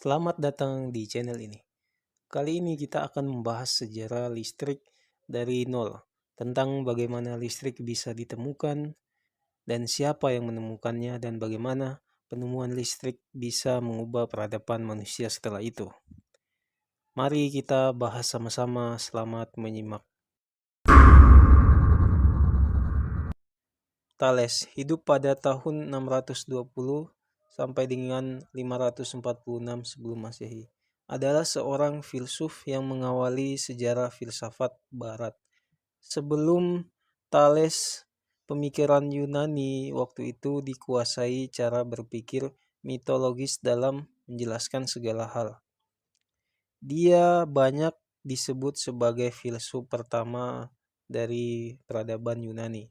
Selamat datang di channel ini. Kali ini kita akan membahas sejarah listrik dari nol, tentang bagaimana listrik bisa ditemukan dan siapa yang menemukannya dan bagaimana penemuan listrik bisa mengubah peradaban manusia setelah itu. Mari kita bahas sama-sama, selamat menyimak. Thales hidup pada tahun 620 sampai dengan 546 sebelum Masehi. Adalah seorang filsuf yang mengawali sejarah filsafat barat. Sebelum Thales, pemikiran Yunani waktu itu dikuasai cara berpikir mitologis dalam menjelaskan segala hal. Dia banyak disebut sebagai filsuf pertama dari peradaban Yunani.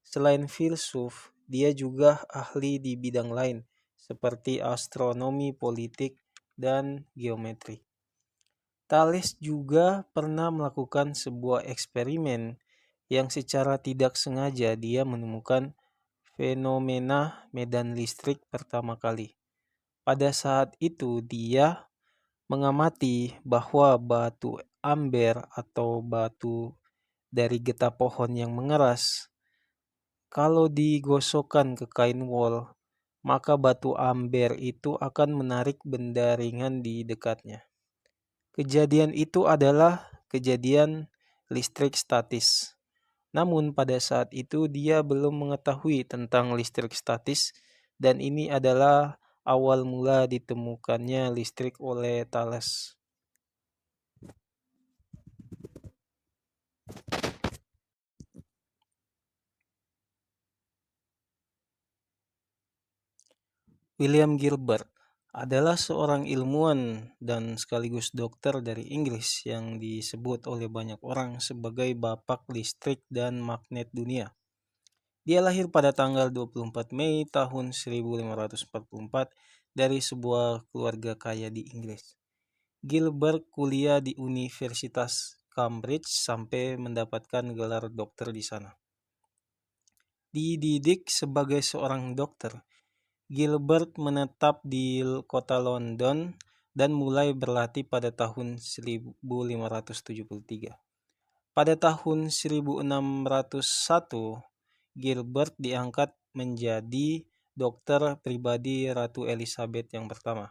Selain filsuf, dia juga ahli di bidang lain seperti astronomi, politik, dan geometri. Thales juga pernah melakukan sebuah eksperimen yang secara tidak sengaja dia menemukan fenomena medan listrik pertama kali. Pada saat itu dia mengamati bahwa batu amber atau batu dari getah pohon yang mengeras, kalau digosokkan ke kain wol, maka batu amber itu akan menarik benda ringan di dekatnya. Kejadian itu adalah kejadian listrik statis. Namun pada saat itu dia belum mengetahui tentang listrik statis dan ini adalah awal mula ditemukannya listrik oleh Thales. William Gilbert adalah seorang ilmuwan dan sekaligus dokter dari Inggris yang disebut oleh banyak orang sebagai bapak listrik dan magnet dunia. Dia lahir pada tanggal 24 Mei tahun 1544 dari sebuah keluarga kaya di Inggris. Gilbert kuliah di Universitas Cambridge sampai mendapatkan gelar dokter di sana. Dididik sebagai seorang dokter, Gilbert menetap di kota London dan mulai berlatih pada tahun 1573. Pada tahun 1601, Gilbert diangkat menjadi dokter pribadi Ratu Elizabeth yang pertama.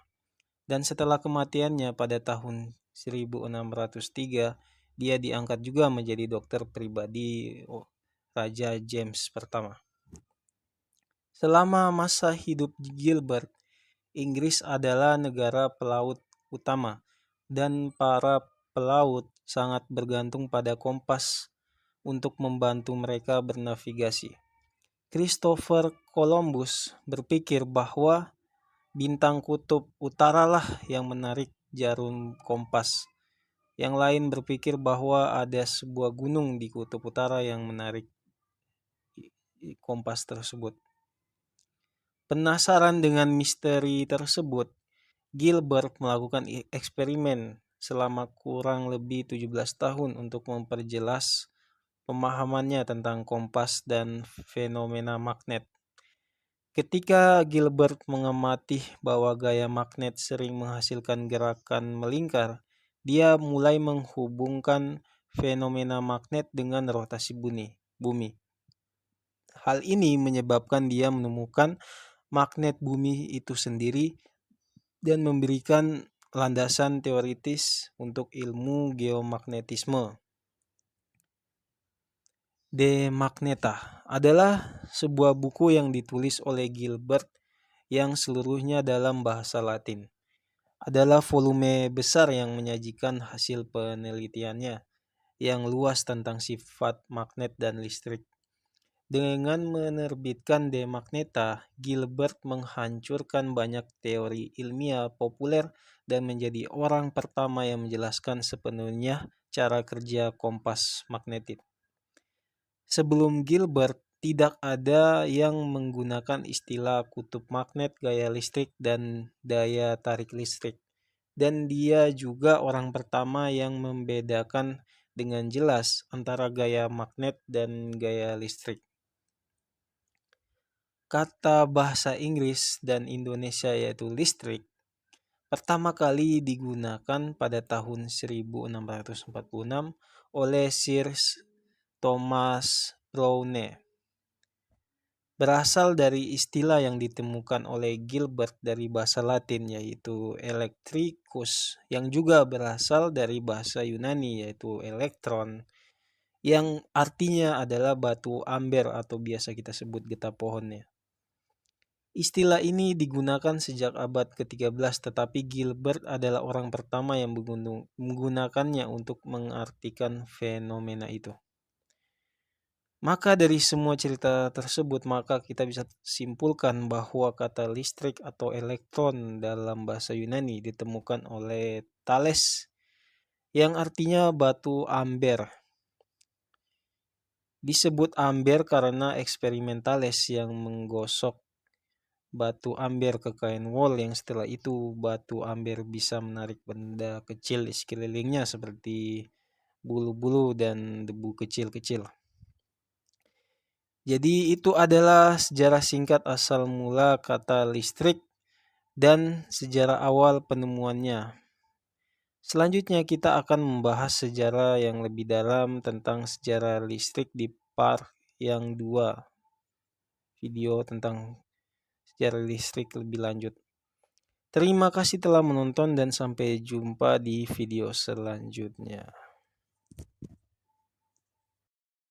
Dan setelah kematiannya pada tahun 1603, dia diangkat juga menjadi dokter pribadi Raja James pertama. Selama masa hidup Gilbert, Inggris adalah negara pelaut utama dan para pelaut sangat bergantung pada kompas untuk membantu mereka bernavigasi. Christopher Columbus berpikir bahwa bintang kutub utaralah yang menarik jarum kompas. Yang lain berpikir bahwa ada sebuah gunung di kutub utara yang menarik kompas tersebut. Penasaran dengan misteri tersebut, Gilbert melakukan eksperimen selama kurang lebih 17 tahun untuk memperjelas pemahamannya tentang kompas dan fenomena magnet. Ketika Gilbert mengamati bahwa gaya magnet sering menghasilkan gerakan melingkar, dia mulai menghubungkan fenomena magnet dengan rotasi bumi. Hal ini menyebabkan dia menemukan magnet bumi itu sendiri dan memberikan landasan teoritis untuk ilmu geomagnetisme. De Magneta adalah sebuah buku yang ditulis oleh Gilbert yang seluruhnya dalam bahasa Latin. Adalah volume besar yang menyajikan hasil penelitiannya yang luas tentang sifat magnet dan listrik. Dengan menerbitkan De Magneta, Gilbert menghancurkan banyak teori ilmiah populer dan menjadi orang pertama yang menjelaskan sepenuhnya cara kerja kompas magnetik. Sebelum Gilbert, tidak ada yang menggunakan istilah kutub magnet, gaya listrik, dan daya tarik listrik. Dan dia juga orang pertama yang membedakan dengan jelas antara gaya magnet dan gaya listrik. Kata bahasa Inggris dan Indonesia yaitu listrik pertama kali digunakan pada tahun 1646 oleh Sir Thomas Browne. Berasal dari istilah yang ditemukan oleh Gilbert dari bahasa Latin yaitu electricus, yang juga berasal dari bahasa Yunani yaitu elektron, yang artinya adalah batu amber atau biasa kita sebut getah pohonnya. Istilah ini digunakan sejak abad ke-13, tetapi Gilbert adalah orang pertama yang menggunakannya untuk mengartikan fenomena itu. Maka dari semua cerita tersebut, maka kita bisa simpulkan bahwa kata listrik atau elektron dalam bahasa Yunani ditemukan oleh Thales, yang artinya batu amber. Disebut amber karena eksperimen Thales yang menggosok batu amber ke kain wol, yang setelah itu batu amber bisa menarik benda kecil di sekelilingnya seperti bulu-bulu dan debu kecil-kecil. Jadi itu adalah sejarah singkat asal mula kata listrik dan sejarah awal penemuannya. Selanjutnya kita akan membahas sejarah yang lebih dalam tentang sejarah listrik di part yang 2, video tentang sejarah listrik lebih lanjut. Terima kasih telah menonton dan sampai jumpa di video selanjutnya.